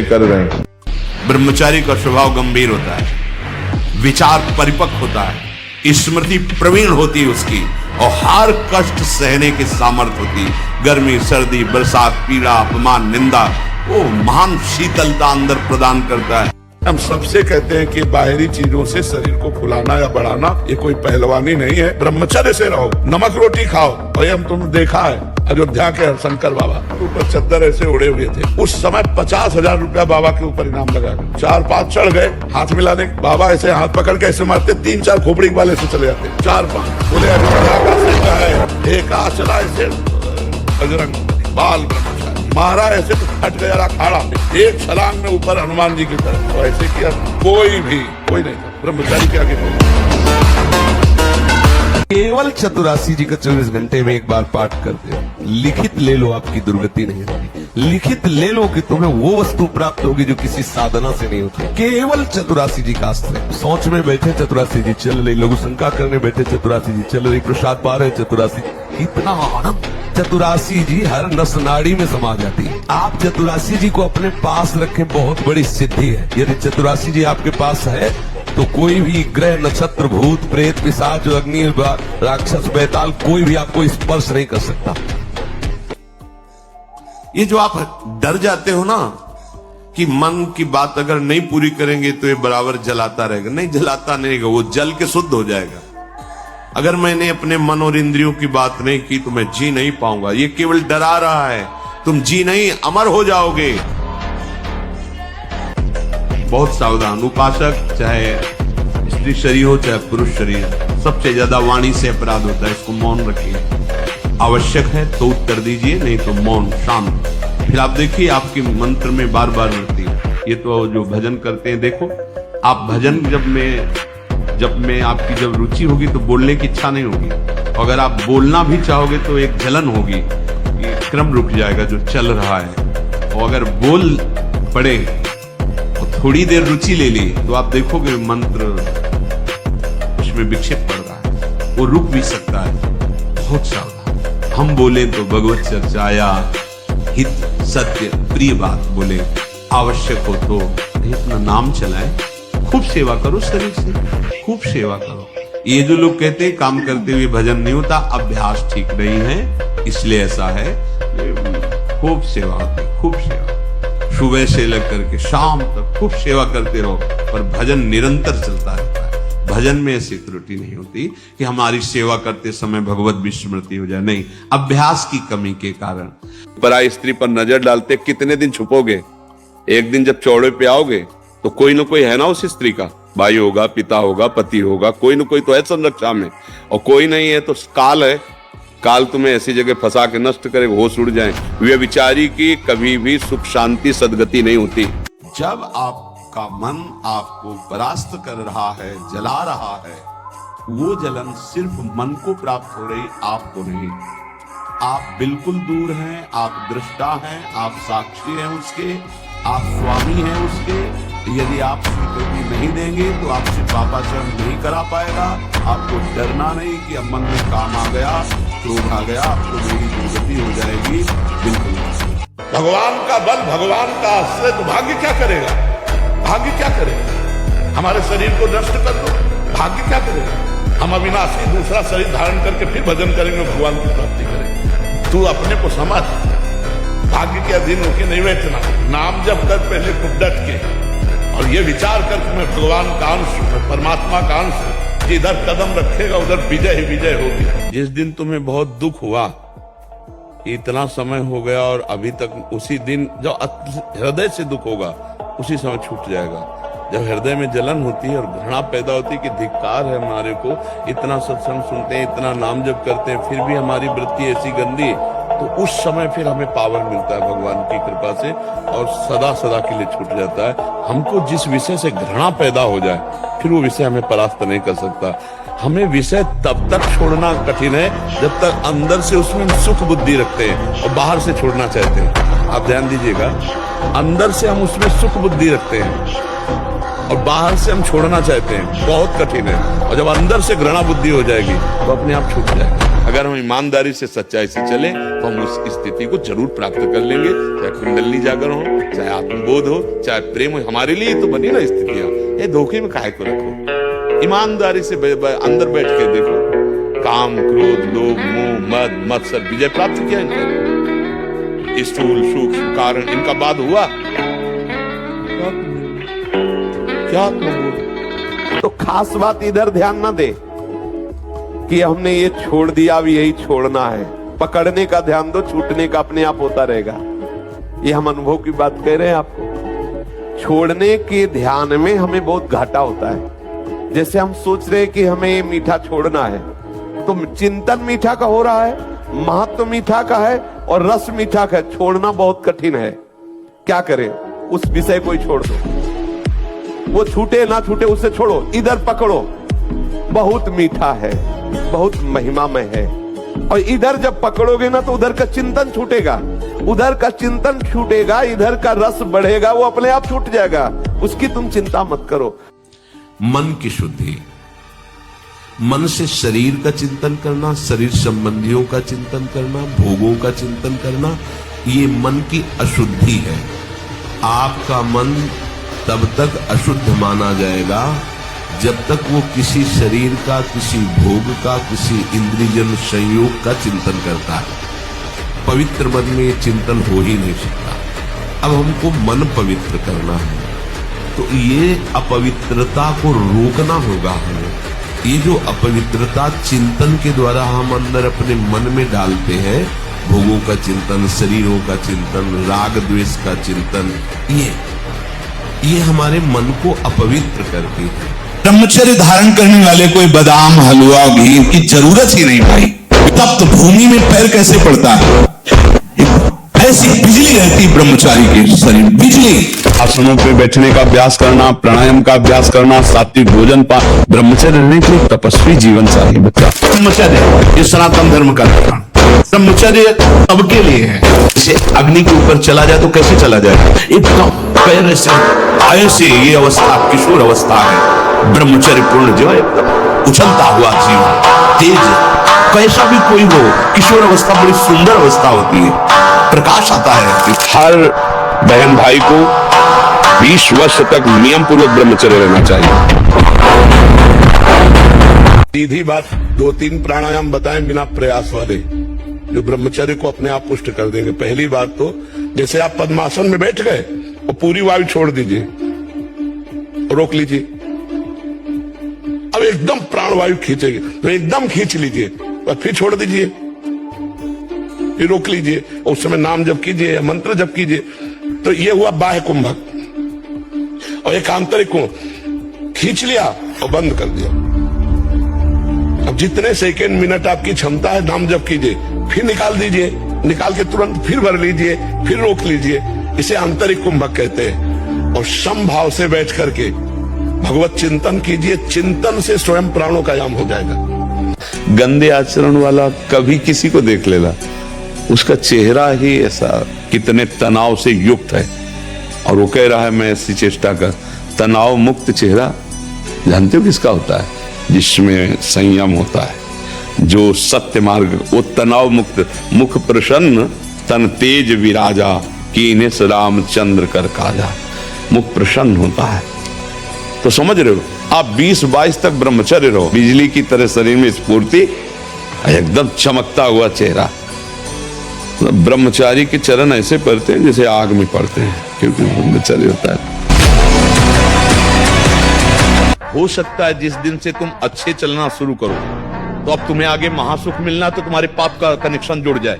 कर रहे हैं। ब्रह्मचारी का स्वभाव गंभीर होता है, विचार परिपक्व होता है, स्मृति प्रवीण होती है उसकी, और हर कष्ट सहने की सामर्थ्य होती है। गर्मी, सर्दी, बरसात, पीड़ा, अपमान, निंदा, वो महान शीतलता अंदर प्रदान करता है। हम सबसे कहते हैं कि बाहरी चीजों से शरीर को फुलाना या बढ़ाना ये कोई पहलवानी नहीं है। ब्रह्मचर्य से रहो, नमक रोटी खाओ। और हम तुमने देखा है अयोध्या के शंकर बाबा ऊपर चद्दर ऐसे उड़े हुए थे, उस समय 50,000 रुपया बाबा के ऊपर इनाम लगा। 4-5 चढ़ गए, हाथ मिलाने, बाबा ऐसे हाथ पकड़ के ऐसे मारते, 3-4 खोपड़ी वाले से चले जाते। 4-5 बोले अयोध्या का सिंह है, एक आचरा ऐसे बजरंग बाल मारा, ऐसे तो फट गया अखाड़ा, एक छलांग में ऊपर हनुमान जी की तरफ। तो ऐसे किया, कोई नहीं ब्रह्मचारी के आगे केवल चतुरासी जी का 24 घंटे में एक बार पाठ करते हो। लिखित ले लो, आपकी दुर्गति नहीं होगी। लिखित ले लो कि तुम्हें वो वस्तु प्राप्त होगी जो किसी साधना से नहीं होती। केवल चतुरासी जी का अस्त्र है। सोच में बैठे चतुरासी जी चल रही, लघु शंका करने बैठे चतुरासी जी चल रही, प्रसाद पा रहे चतुरासी, इतना आनंद। चतुरासी जी हर नस नाड़ी में समा जाती है। आप चतुरासी जी को अपने पास रखें, बहुत बड़ी सिद्धि है। यदि चतुरासी जी आपके पास है तो कोई भी ग्रह, नक्षत्र, भूत, प्रेत, पिशाच, अग्नि, राक्षस, बैताल, कोई भी आपको स्पर्श नहीं कर सकता। ये जो आप डर जाते हो ना कि मन की बात अगर नहीं पूरी करेंगे तो ये बराबर जलाता रहेगा, नहीं जलाता नहीं रहेगा, वो जल के शुद्ध हो जाएगा। अगर मैंने अपने मन और इंद्रियों की बात नहीं की तो मैं जी नहीं पाऊंगा। ये केवल डरा रहा है, तुम जी नहीं, अमर हो जाओगे। बहुत सावधान उपासक, चाहे स्त्री शरीर हो चाहे पुरुष शरीर, सबसे ज्यादा वाणी से अपराध होता है। इसको मौन रखिए, आवश्यक है तो उत्तर दीजिए, नहीं तो मौन शांत। फिर आप देखिए आपकी मंत्र में बार बार वृत्ति। ये तो जो भजन करते हैं, देखो आप भजन जब में आपकी जब रुचि होगी तो बोलने की इच्छा नहीं होगी, अगर आप बोलना भी चाहोगे तो एक जलन होगी, ये क्रम रुक जाएगा जो चल रहा है। और अगर बोल पड़े और थोड़ी देर रुचि ले ली तो आप देखोगे मंत्र उसमें विक्षेप पड़ रहा है, वो रुक भी सकता है। बहुत सावधान। हम बोले तो भगवत चर्चाया हित सत्य प्रिय बात बोले, आवश्यक हो तो इतना नाम चलाएं, खूब सेवा करो, शरीर से खूब सेवा करो। ये जो लोग कहते हैं काम करते हुए भजन नहीं होता, अभ्यास ठीक नहीं है, इसलिए ऐसा है। खूब सेवा होती, खूब सेवा, सुबह से लेकर के शाम तक खूब सेवा करते रहो, पर भजन निरंतर चलता रहता है। भजन में ऐसी त्रुटि नहीं होती कि हमारी सेवा करते समय भगवत विस्मृति हो जाए, नहीं, अभ्यास की कमी के कारण। पराई स्त्री पर नजर डालते कितने दिन छुपोगे? एक दिन जब चौड़े पे आओगे तो कोई ना कोई है ना उस स्त्री का, भाई होगा, पिता होगा, पति होगा, कोई ना कोई तो है संरक्षा में। और कोई नहीं है तो काल है, काल तुम्हें ऐसी जगह फंसा के नष्ट करे, होश उड़ जाए। व्यभिचारी की कभी भी सुख शांति सद्गति नहीं होती। जब आपका मन आपको परास्त कर रहा है, जला रहा है, वो जलन सिर्फ मन को प्राप्त हो रही, आपको नहीं। आप बिल्कुल दूर हैं, आप दृष्टा हैं, आप साक्षी हैं उसके, आप स्वामी हैं उसके। यदि आप स्वीकृति नहीं देंगे तो आपसे पापाचरण नहीं करा पाएगा। आपको डरना नहीं कि अब मन में काम आ गया, क्रोध आ गया, आपको मेरी दुर्गति हो जाएगी, बिल्कुल। भगवान का बल, भगवान का आश्रय, तो भाग्य क्या करेगा? भाग्य क्या करेगा? हमारे शरीर को नष्ट कर दो, भाग्य क्या करेगा? हम अविनाशी दूसरा शरीर धारण करके फिर भजन करेंगे, भगवान की प्राप्ति करेंगे। तू अपने को समझ, भाग्य के अधीन होके नहीं बैठना। नाम जब कर पहले खूब डट के, और ये विचार कर कि मैं भगवान का अंश, परमात्मा का अंश, जिधर कदम रखेगा उधर विजय ही विजय होगी। जिस दिन तुम्हें बहुत दुख हुआ, इतना समय हो गया और अभी तक उसी दिन जो हृदय से दुख होगा उसी समय छूट जाएगा। जब हृदय में जलन होती है और घृणा पैदा होती है कि धिक्कार है हमारे को, इतना सत्संग सुनते हैं, इतना नाम जप करते हैं, फिर भी हमारी वृत्ति ऐसी गंदी, तो उस समय फिर हमें पावर मिलता है भगवान की कृपा से, और सदा सदा के लिए छूट जाता है। हमको जिस विषय से घृणा पैदा हो जाए फिर वो विषय हमें परास्त नहीं कर सकता। हमें विषय तब तक छोड़ना कठिन है जब तक अंदर से उसमें हम सुख बुद्धि रखते हैं और बाहर से छोड़ना चाहते हैं। आप ध्यान दीजिएगा, अंदर से हम उसमें सुख बुद्धि रखते हैं और बाहर से हम छोड़ना चाहते हैं, बहुत कठिन है। और जब अंदर से घृणा बुद्धि हो जाएगी तो अपने आप छूट जाएगा। अगर हम ईमानदारी से सच्चाई से चले तो हम उस स्थिति को जरूर प्राप्त कर लेंगे, चाहे कुंडली जागर हो, चाहे आत्मबोध हो, चाहे प्रेम हो। हमारे लिए तो बनी ना स्थितियां, ये धोखे में काहे को रखो। ईमानदारी से अंदर बैठ के देखो, काम क्रोध लोभ मोह मद मत्सर विजय प्राप्त किया इनका, स्थूल सूक्ष्म कारण इनका बाद हुआ क्या आत्मबोध। तो खास बात इधर ध्यान ना दे कि हमने ये छोड़ दिया, अब यही छोड़ना है। पकड़ने का ध्यान दो, छूटने का अपने आप होता रहेगा। ये हम अनुभव की बात कह रहे हैं आपको। छोड़ने के ध्यान में हमें बहुत घाटा होता है। जैसे हम सोच रहे हैं कि हमें ये मीठा छोड़ना है, तो चिंतन मीठा का हो रहा है, महत्व मीठा का है और रस मीठा का है। छोड़ना बहुत कठिन है। क्या करें? उस विषय को ही छोड़ दो, वो छूटे ना छूटे उसे छोड़ो, इधर पकड़ो। बहुत मीठा है, बहुत महिमामय है। और इधर जब पकड़ोगे ना तो उधर का चिंतन छूटेगा, उधर का चिंतन छूटेगा, इधर का रस बढ़ेगा, वो अपने आप छूट जाएगा। उसकी तुम चिंता मत करो। मन की शुद्धि, मन से शरीर का चिंतन करना, शरीर संबंधियों का चिंतन करना, भोगों का चिंतन करना, ये मन की अशुद्धि है। आपका मन तब तक अशुद्ध माना जाएगा जब तक वो किसी शरीर का, किसी भोग का, किसी इंद्रियजन संयोग का चिंतन करता है। पवित्र मन में ये चिंतन हो ही नहीं सकता। अब हमको मन पवित्र करना है तो ये अपवित्रता को रोकना होगा हमें। ये जो अपवित्रता चिंतन के द्वारा हम अंदर अपने मन में डालते हैं, भोगों का चिंतन, शरीरों का चिंतन, राग द्वेष का चिंतन, ये हमारे मन को अपवित्र करती है। ब्रह्मचर्य धारण करने वाले कोई बादाम हलवा घी की जरूरत ही नहीं भाई। तप्त भूमि में पैर कैसे पड़ता है? ऐसी बिजली रहती ब्रह्मचारी के शरीर, बिजली। आसनों पे बैठने का अभ्यास करना, प्राणायाम का अभ्यास करना, सात्विक भोजन पा, ब्रह्मचर्य रहने के लिए तपस्वी जीवन चाहिए बच्चा। ब्रह्मचर्य ये सनातन धर्म का लक्षण। ब्रह्मचर्य सबके लिए है। जैसे अग्नि के ऊपर चला जाए तो कैसे चला जाए? एकदम पैर से ऐसे ये अवस्था किशोर अवस्था है। ब्रह्मचर्य पूर्ण जीवन, एकदम उछलता हुआ जीवन, तेज। कैसा भी कोई हो, किशोर अवस्था बड़ी सुंदर अवस्था होती है, प्रकाश आता है। हर बहन भाई को 20 वर्ष तक नियम पूर्वक ब्रह्मचर्य रहना चाहिए। सीधी बात, 2-3 प्राणायाम बताएं बिना प्रयास वाले, जो ब्रह्मचर्य को अपने आप पुष्ट कर देंगे। पहली बात तो जैसे आप पद्मासन में बैठ गए और पूरी वायु छोड़ दीजिए, रोक लीजिए। अब एकदम प्राणवायु खींचेगी तो एकदम खींच लीजिए और फिर छोड़ दीजिए, फिर रोक लीजिए। उस समय नाम जप कीजिए या मंत्र जप कीजिए। तो ये हुआ बाह्य कुंभक। और एक आंतरिक कुंभ, खींच लिया और बंद कर दिया। अब जितने सेकेंड मिनट आपकी क्षमता है नाम जप कीजिए, फिर निकाल दीजिए, निकाल के तुरंत फिर भर लीजिए, फिर रोक लीजिए। इसे आंतरिक कुंभक कहते हैं। और समभाव से बैठ करके भगवत चिंतन कीजिए। चिंतन से स्वयं प्राणों का याम हो जाएगा। गंदे आचरण वाला कभी किसी को देख लेना, उसका चेहरा ही ऐसा कितने तनाव से युक्त है, और वो कह रहा है मैं ऐसी चेष्टा कर। तनाव मुक्त चेहरा जानते हो किसका होता है? जिसमें संयम होता है, जो सत्य मार्ग, वो तनाव मुक्त। मुख प्रसन्न तन तेज विराजा, कीने से रामचंद्र कर काजा। मुख प्रसन्न होता है। तो समझ रहे हो, आप 20-22 तक ब्रह्मचर्य रहो, बिजली की तरह शरीर में स्फूर्ति, एकदम चमकता हुआ चेहरा। ब्रह्मचारी के चरण ऐसे पड़ते हैं जैसे आग में पड़ते हैं, क्योंकि ब्रह्मचर्य होता है। हो सकता है जिस दिन से तुम अच्छे चलना शुरू करो तो अब तुम्हें आगे महासुख मिलना, तो तुम्हारे पाप का कनेक्शन जुड़ जाए।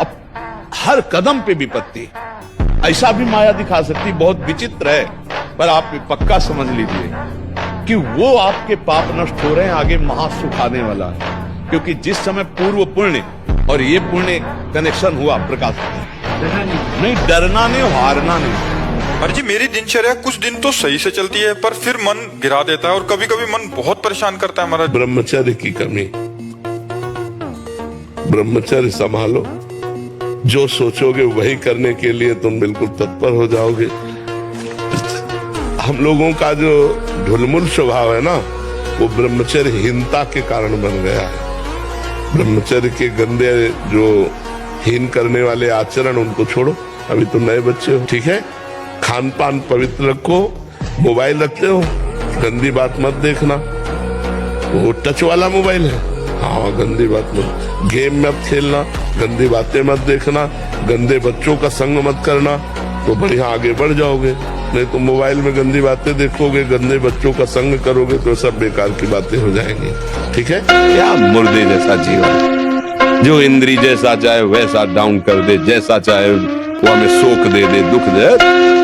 अब हर कदम पे विपत्ति, ऐसा भी माया दिखा सकती, बहुत विचित्र है। पर आप पक्का समझ लीजिए कि वो आपके पाप नष्ट हो रहे हैं, आगे महासुख आने वाला है। क्योंकि जिस समय पूर्व पुण्य और ये पुण्य कनेक्शन हुआ प्रकाश नहीं, डरना नहीं, हारना नहीं। हर जी मेरी दिनचर्या कुछ दिन तो सही से चलती है, पर फिर मन गिरा देता है और कभी कभी मन बहुत परेशान करता है हमारा। ब्रह्मचर्य की कमी, ब्रह्मचर्य संभालो, जो सोचोगे वही करने के लिए तुम बिल्कुल तत्पर हो जाओगे। हम लोगों का जो ढुलमुल स्वभाव है ना, वो ब्रह्मचर्यहीनता के कारण बन गया है। ब्रह्मचर्य के गंदे जो हीन करने वाले आचरण, उनको छोड़ो। अभी तुम नए बच्चे हो, ठीक है? खान पान पवित्र रखो, मोबाइल रखते हो, गंदी बात मत देखना। वो टच वाला मोबाइल है, हाँ गंदी बात मत, गेम मत खेलना, गंदी बातें मत देखना, गंदे बच्चों का संग मत करना, तो बढ़िया आगे बढ़ जाओगे। नहीं तो मोबाइल में गंदी बातें देखोगे, गंदे बच्चों का संग करोगे, तो सब बेकार की बातें हो जाएंगी, ठीक है? क्या मुर्दे जैसा जीवन, जो इंद्री जैसा चाहे वैसा डाउन कर दे, जैसा चाहे वो हमें शोक दे दे, दुख दे।